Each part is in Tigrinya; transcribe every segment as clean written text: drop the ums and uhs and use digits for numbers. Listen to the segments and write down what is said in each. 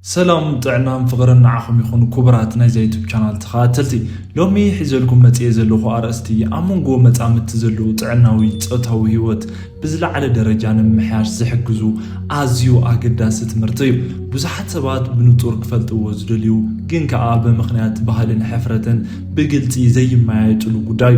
سلام طعنام فقرنا عخم يكون كبرات نايزا يوتيوب شانل تخاتلتي لومي حيزلكم متي زلو ارستي امونغو مصامت زلو طعناوي صوتاوي هيوت بزلا على درجه نمحياش زحجزو ازيو اقداس تمرتيو بزحت سبات بنطور كفلطو زدليو ግን ከአ በመخنያት ባህልን حفرتن بقلتي زي ما يطلو ጉዳይ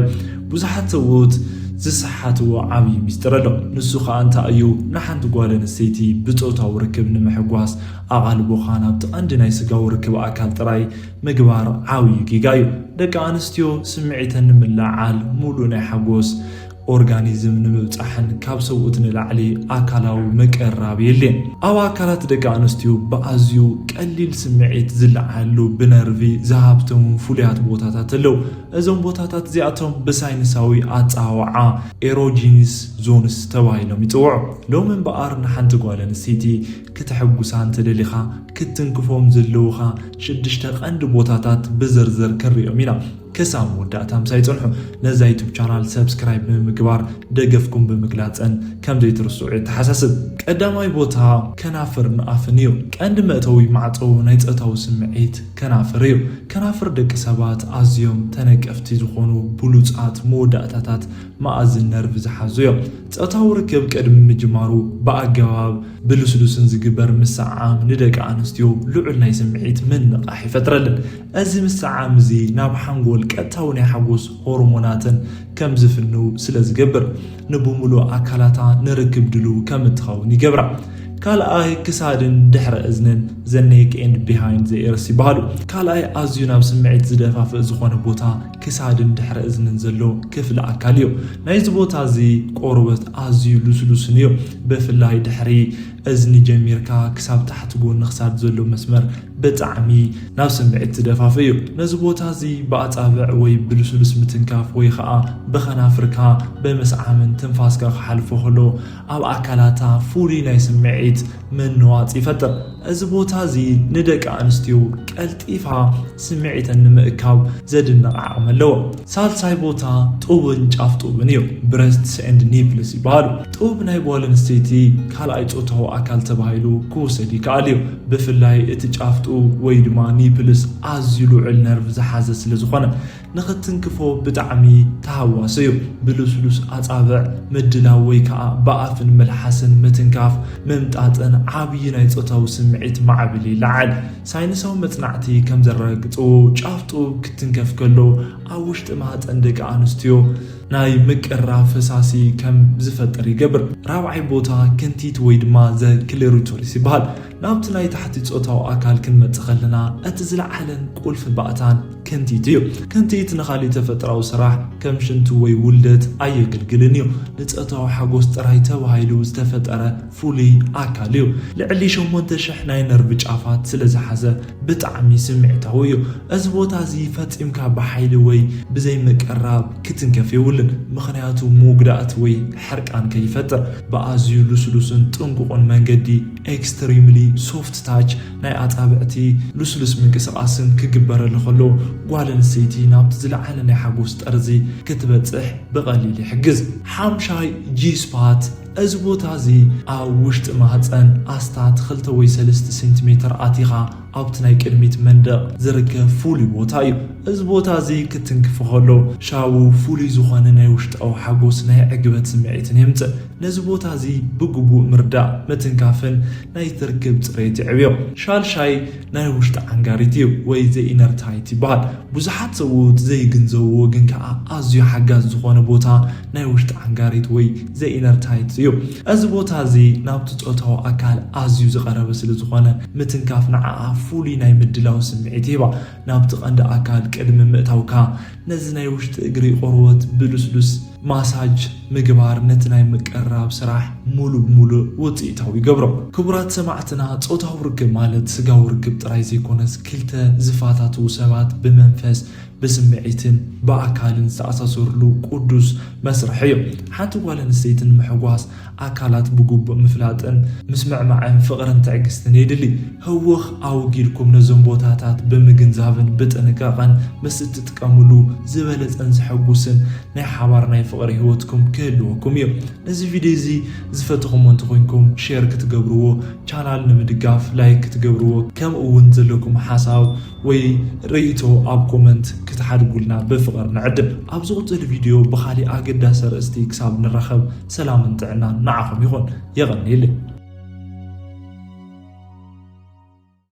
بزحت ሰውት زسحاتو عبي مسترلو نسوخا انت ايو نحنت قوالن السيتي بطوتاو ركب نمحقواس اغالبو خانابت عندنا يسقاو ركب اكال تراي مقبار عاوي كيقايو دقا انستيو سمعيتن ملاعال مولو ناي حقوس أورغانيزم نمبصحن ካብ ሰውት ንላዕሊ ኣካላዊ መቀራብ የለን ኣብ ኣካላት ደቂ ኣንስትዮ በኣዝዩ ቀሊል ስምዒት ዝለዓሉ ብነርቪ ዝሃብቶም ፍሉያት ቦታታት ኣለው እዞም ቦታታት እዚኣቶም ብሳይንሳዊ ኣፃዋዓ ኤሮጂኒስ ዞንስ ተባሂሎም ይፅውዑ ሎሚ እምበኣር ንሓንቲ ጓል ኣንስተይቲ ክትሕጉሳ እንተደሊኻ ክትንክፎም ዘለውኻ 6 ቀንዲ ቦታታት ብዝርዝር ክንሪኦም ኢና كسام وداتام سايتونحو نزا يوتيوب شانل سبسكرايب بمقبار دقفكم بمقلاصن كم دي ترسوع تحساسب قداماي بوتا كنافر نافنيو كاند مأتوي معطو نايصتاو سمعيت كنافريو كنافر دق سبات ازيوم تنقفتي زخونو بلوصات موداتات مازن نرف زحازيو صتاو ركب قدم مجمارو باغاواب بلسلسن زغبر مسعام ندق انستيو لعل ناي سمعيت من نقاح يفترلن ازي مسعام زي ناب حنقول قطاون يحوس هرموناتن كم زفنو سلازغبر نبوملو اكالاتا نركب دلو كم تخاون يغبر كالاي كسادن دحر اذنن زنيك اند بيهايند ذا ايرس يبالو كالاي ازيونا بسمعيت زدفاف زخونه بوتا كسادن دحر اذنن زلو كفل اكاليو نايز بوتا زي قربت ازيو لسلسنيو بفلاي دحري ازني جميركا كساب تحت جون نخساد زلو مسمر بطعمي ناو سمعيت زدفافيو ناز بوتا زي باطابع وي بلسلس متنكاف وي خا بخنافركا بمسعامن تنفاسكا خحلفو خلو اب اكالاتا فوري ناي سمعيت من نواط يفتر ازبوتا زي ندق انستيو قلطيفا سمعيتن نمكاو زدنا عملو سالساي بوتا طوبن ጫፍ طوبنيو بريستس اند نيبلس يبالو طوب ناي بولن ستيتي كالاي ጾታው አካል ተባሂሉ ኩሰዲ ካሊዮ በፍላይ እቲ ጫፍጡ ወይ ድማ ኒፕልስ አዝሉ ዕል ነርቭ ዝሓዘ ስለዝኾነ ንኽትንክፎ ብጣዕሚ ተሃዋሰዩ ብልስሉስ ኣጻብዕ ምድላው ወይ ከዓ በኣፍን መልሓስን ምትንካፍ መምጣጥን ዓብይ ናይ ጾታው ስምዒት ማዕብል ይለዓል ሳይንሳዊ መጽናዕቲ ከም ዘረጋግጡ ጫፍጡ ክትንከፍ ከሎ ኣብ ውሽጢ ማህፀን ደቂ ኣንስትዮ ናይ ምቅራብ ፈሳሲ ከም ዝፈጠር ይገብር ራብዓይ ቦታ ከንቲት ወይ ድማ ዘ ክሌሪቶሪስ ይበሃል ናብቲ ናይ ታሕቲ ጾታው ኣካል ክንመጽእ ከለና እቲ ዝለዓለን ቁልፍ ባእታን ከንቲት እዩ ከንቲት ንኻሊ ተፈጥራዊ ስራሕ ከም ሽንቱ ወይ ውልደት ኣየገልግልን እዩ ንጾታው ሓጎስ ጥራይ ተባሂሉ ዝተፈጠረ ፍሉይ ኣካል እዩ ልዕሊ 8000 ናይ ነርቭ ጫፋት ስለዝሓዘ ብጣዕሚ ስምዒታዊ እዩ እዚ ቦታ እዚ ፈጺምካ ብሓይሊ ወይ ብዘይ ምቅራብ ክትንከፍ ይውልን ምኽንያቱ ሞግዳእት ወይ ሕርቃን ከይፈጥር በኣዝዩ ልስሉስን ጥንቁቕን መንገዲ ኤክስትሪምሊ ሶፍት ታች ናይ ኣጻብዕቲ ልስሉስ ምንቅስቓስን ክግበረሉ ከሎ ጓል ኣንስተይቲ ናብቲ ዝለዓለ ናይ ሓጎስ ጠርዚ ክትበጽሕ ብቐሊል ይሕግዝ ሓምሻይ ጂ ስፓት እዚ ቦታ እዚ ኣብ ውሽጢ ማህፀን ኣስታት 2 ወይ 3 ሴንቲሜትር ኣቲኻ ኣብቲ ናይ ቅድሚት መንደቕ ዝርከብ ፍሉይ ቦታ እዩ እዚ ቦታ እዚ ክትንክፍ ከሎ ሻው ፍሉይ ዝኾነ ናይ ውሽጣዊ ሓጎስ ናይ ዕግበት ስምዒትን የምጽእ ነዚ ቦታ እዚ ብግቡእ ምርዳእ ምትንካፍን ናይ ትርክብ ጽሬት ይዕብዮ ሻልሻይ ናይ ውሽጢ ዓንጋሪት እዩ ወይ ዘ ኢነር ታይት ይበሃል ብዙሓት ሰዎች ዘይግንዘብዎ ግን ከዓ ኣዝዩ ሓጋዝ ዝኾነ ቦታ ናይ ውሽጢ ዓንጋሪት ወይ ዘ ኢነር ታይት እዩ እዚ ቦታ እዚ ናብቲ ጾታው ኣካል ኣዝዩ ዝቐረበ ስለ ዝኾነ ምትንካፍ ንዓኣ ፍሉይ ናይ ምድላው ስምዒት ይባ ናብቲ ቀንዲ ኣካል ቅድሚ ምእታውካ ነዚ ናይ ውሽጢ እግሪ ቆርበት ብልስሉስ ማሳጅ ምግባር ነቲ ናይ ምቅራብ ስራሕ ሙሉ ሙሉ ውጽኢታዊ ይገብሮ ክቡራት ሰማዕትና ጾታው ርክብ ማለት ስጋው ርክብ ጥራይ ዘይኮነስ ክልተ ዝፋታቱ ሰባት ብመንፈስ بسمعيتن بأكالن سأساسورلو قدوس مسرحيو حتى ጓል አንስተይትን محواس أكالات بقوب مفلاتن مسمع معن فقرن تعجستن يدلي هوخ أوجيلكم نزوم بوتاتات بمجنزافن بتنكاقن بس تتكملوا زبالة أنز حبوسن نحوار ناي فقر هوتكم ክህልወኩም እዮም ነዚ ቪድዮ እዚ ዝፈትኹም እንትኮንኩም ሼር ክትገብርዎ ቻናል ንምድጋፍ ላይክ ክትገብርዎ ከም እውን ዘለኩም ሓሳብ ወይ ርእይቶ ኣብ ኮመንት ክትሓድጉልና ብፍቅር ንዕድም ኣብ ዝቕፅል ቪድዮ ብኻሊእ ኣገዳሲ ርእስቲ ክሳብ ንራኸብ ሰላምን ጥዕናን ንዓኹም ይኹን የቐኒየለይ